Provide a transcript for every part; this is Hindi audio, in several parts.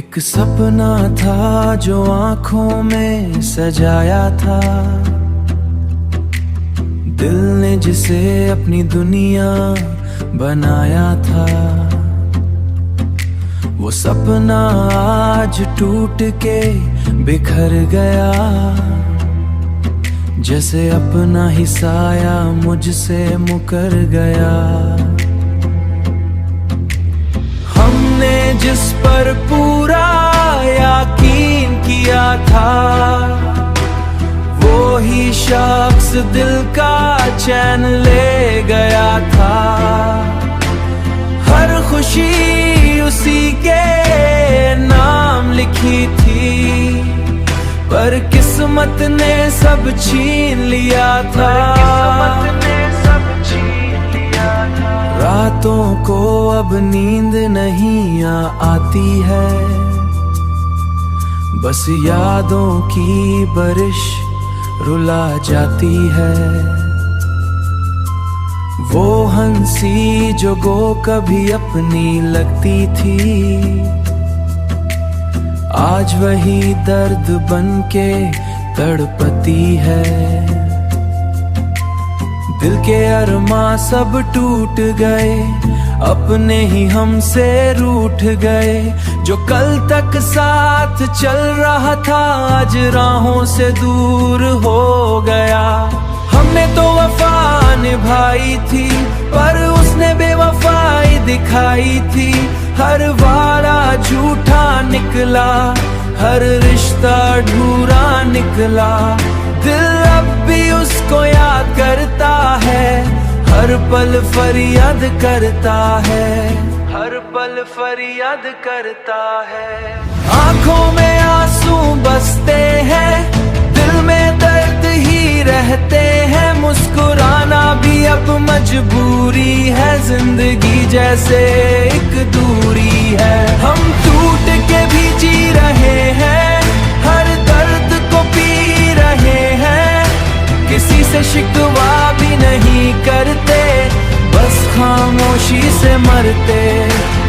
एक सपना था जो आंखों में सजाया था, दिल ने जिसे अपनी दुनिया बनाया था। वो सपना आज टूट के बिखर गया, जैसे अपना ही साया मुझसे मुकर गया। हमने जिस पर पूरा यकीन किया था, वो ही शख्स दिल का चैन ले गया था। हर खुशी उसी के नाम लिखी थी, पर किस्मत ने सब छीन लिया था। रातों को अब नींद नहीं आती है, बस यादों की बारिश रुला जाती है। वो हंसी जो गो कभी अपनी लगती थी, आज वही दर्द बन के तड़पती है। दिल के अरमां सब टूट गए, अपने ही हमसे रूठ गए। जो कल तक साथ चल रहा था, आज राहों से दूर हो गया। हमने तो वफा निभाई थी, पर उसने बेवफाई दिखाई थी। हर वादा झूठा निकला, हर रिश्ता अधूरा निकला। दिल अब भी उसको याद करता है, हर पल फरियाद करता है, हर पल फरियाद करता है। आंखों में आंसू बसते हैं, दिल में दर्द ही रहते हैं। मुस्कुराना भी अब मजबूरी है, जिंदगी जैसे एक दूरी है। हम टूट के भी जी रहे हैं, हर दर्द को पी रहे हैं। किसी से शिकवा भी नहीं करते, बस खामोशी से मरते।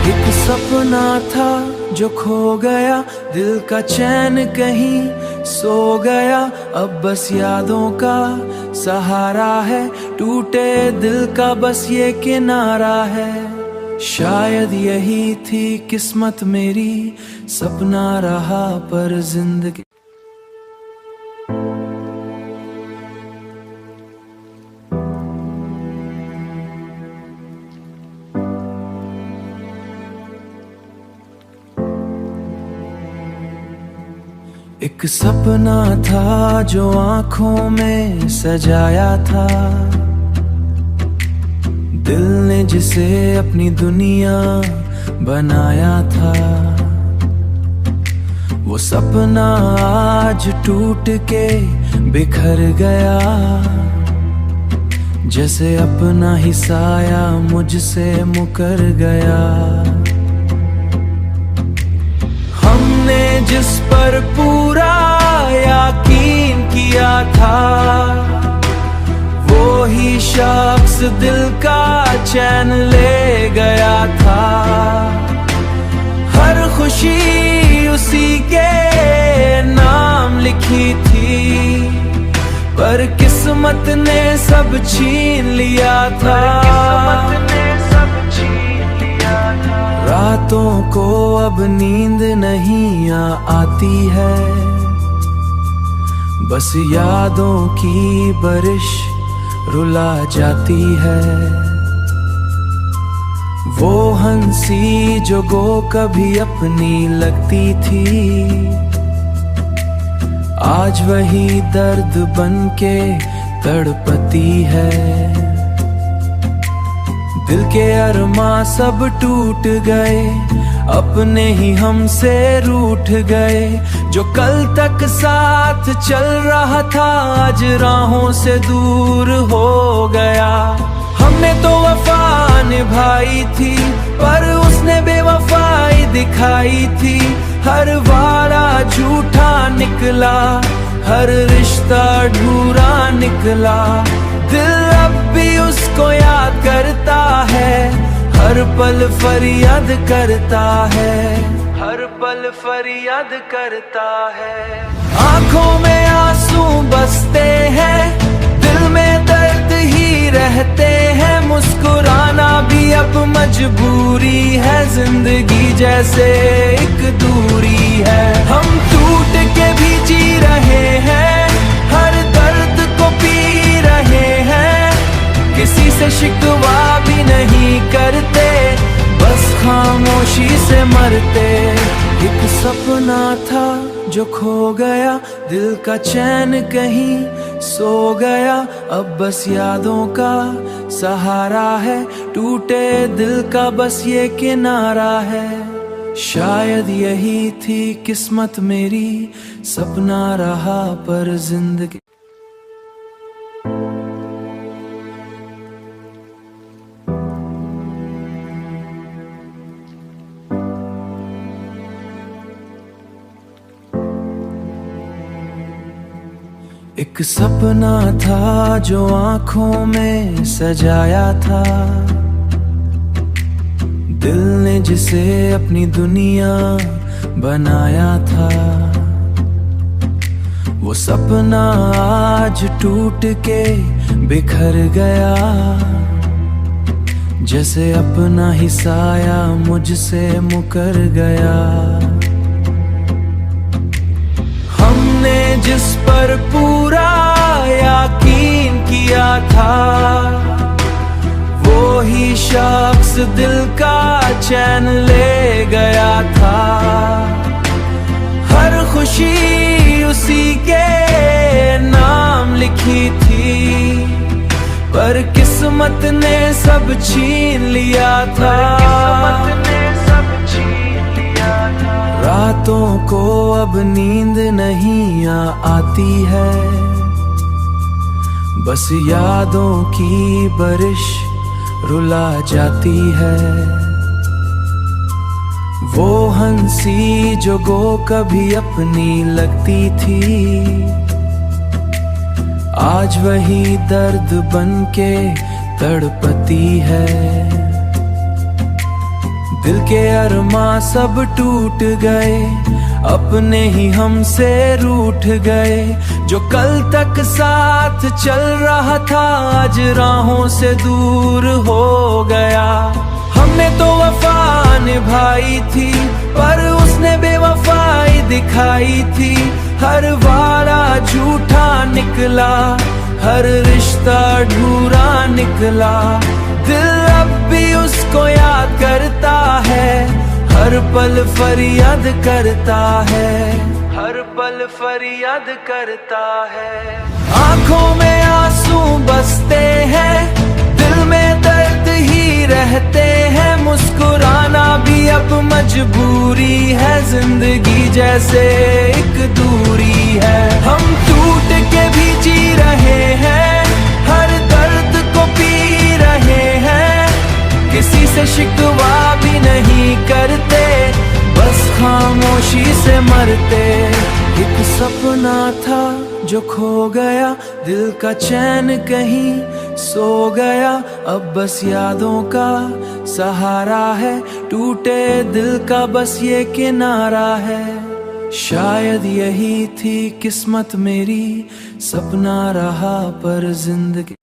एक सपना था जो खो गया, दिल का चैन कहीं सो गया। अब बस यादों का सहारा है, टूटे दिल का बस ये किनारा है। शायद यही थी किस्मत मेरी, सपना रहा पर जिंदगी। एक सपना था जो आंखों में सजाया था, दिल ने जिसे अपनी दुनिया बनाया था। वो सपना आज टूट के बिखर गया, जैसे अपना ही साया मुझसे मुकर गया। हमने जिस पर पूरा यकीन किया था, वो ही शख्स दिल का चैन ले गया था। हर खुशी उसी के नाम लिखी थी, पर किस्मत ने सब छीन लिया था। रातों को अब नींद नहीं आती है, बस यादों की बारिश रुला जाती है। वो हंसी जो गो कभी अपनी लगती थी, आज वही दर्द बन के तड़पती है। दिल के अरमां सब टूट गए, अपने ही हमसे रूठ गए। जो कल तक साथ चल रहा था, आज राहों से दूर हो गया। हमने तो वफा निभाई थी, पर उसने बेवफाई दिखाई थी। हर वादा झूठा निकला, हर रिश्ता अधूरा निकला। दिल अब भी उसको याद करता है, हर पल फरियाद करता है, हर हर पल फरियाद करता है। आंखों में आंसू बसते हैं, दिल में दर्द ही रहते हैं। मुस्कुराना भी अब मजबूरी है, जिंदगी जैसे एक दूरी है। हम टूट के भी जी रहे हैं, हर दर्द को पी रहे हैं। किसी से शिकवा भी नहीं करते, बस खामोशी से मरते। एक सपना था जो खो गया, दिल का चैन कहीं सो गया। अब बस यादों का सहारा है, टूटे दिल का बस ये किनारा है। शायद यही थी किस्मत मेरी, सपना रहा पर जिंदगी। एक सपना था जो आंखों में सजाया था, दिल ने जिसे अपनी दुनिया बनाया था। वो सपना आज टूट के बिखर गया, जैसे अपना ही साया मुझसे मुकर गया। हमने जिस पर पूरा यकीन किया था, वो ही शख्स दिल का चैन ले गया था। हर खुशी उसी के नाम लिखी थी, पर किस्मत ने सब छीन लिया था। रातों को अब नींद नहीं आती है, बस यादों की बारिश रुला जाती है। वो हंसी जो गो कभी अपनी लगती थी, आज वही दर्द बन के तड़पती है। दिल के अरमां सब टूट गए, अपने ही हमसे रूठ गए। जो कल तक साथ चल रहा था, आज राहों से दूर हो गया। हमने तो वफा निभाई थी, पर उसने बेवफाई दिखाई थी। हर वादा झूठा निकला, हर रिश्ता अधूरा निकला। दिल अब भी उसको याद करता है, हर पल फरियाद करता है, हर पल फरियाद करता है। आंखों में आंसू बसते हैं, दिल में दर्द ही रहते हैं। मुस्कुराना भी अब मजबूरी है, जिंदगी जैसे एक दूरी है। हम टूट के भी जी रहे हैं, हर दर्द को पी रहे हैं। किसी से शिकवा भी नहीं करते, बस खामोशी से मरते। एक सपना था जो खो गया, दिल का चैन कहीं सो गया। अब बस यादों का सहारा है, टूटे दिल का बस ये किनारा है। शायद यही थी किस्मत मेरी, सपना रहा पर जिंदगी।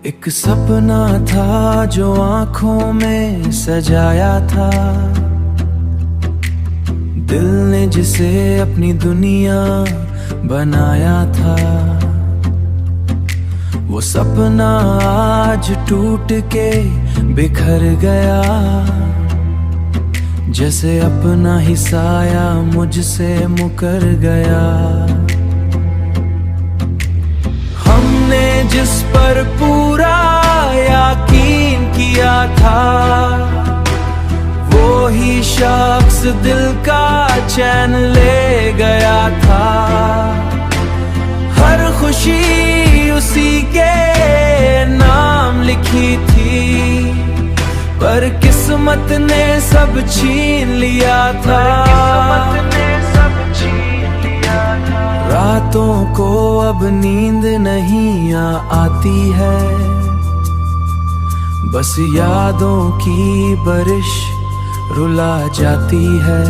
एक सपना था जो आंखों में सजाया था, दिल ने जिसे अपनी दुनिया बनाया था। वो सपना आज टूट के बिखर गया, जैसे अपना ही साया मुझसे मुकर गया। हमने जिस पर पूरा यकीन किया था, वो ही शख्स दिल का चैन ले गया था। हर खुशी उसी के नाम लिखी थी, पर किस्मत ने सब छीन लिया था। यादों को अब नींद नहीं आती है, बस यादों की बारिश रुला जाती है।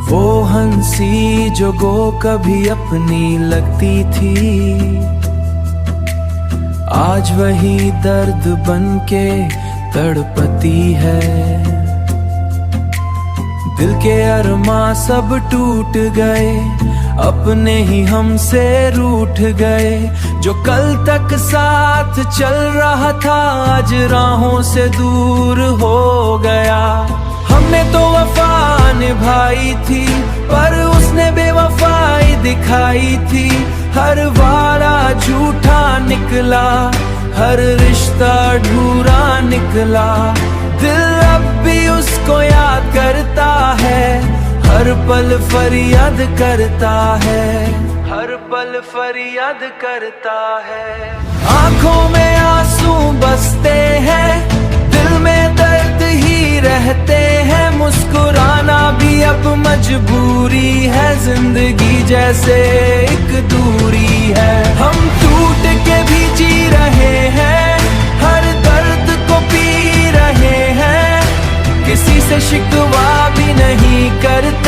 वो हंसी जो गो कभी अपनी लगती थी, आज वही दर्द बनके तड़पती है। दिल के अरमां सब टूट गए, अपने ही हमसे रूठ गए। जो कल तक साथ चल रहा था आज राहों से दूर हो गया। हमने तो वफा निभाई थी पर उसने बेवफाई दिखाई थी। हर वादा झूठा निकला, हर रिश्ता अधूरा निकला। दिल अब भी उसको याद करता है, हर पल फरियाद करता है, हर पल फरियाद करता है। आंखों में आंसू बसते हैं, दिल में दर्द ही रहते हैं। मुस्कुराना भी अब मजबूरी है, जिंदगी जैसे एक दूरी है। हम टूट के भी जी रहे हैं, हर दर्द को पी रहे हैं। किसी से शिकवा भी नहीं करते,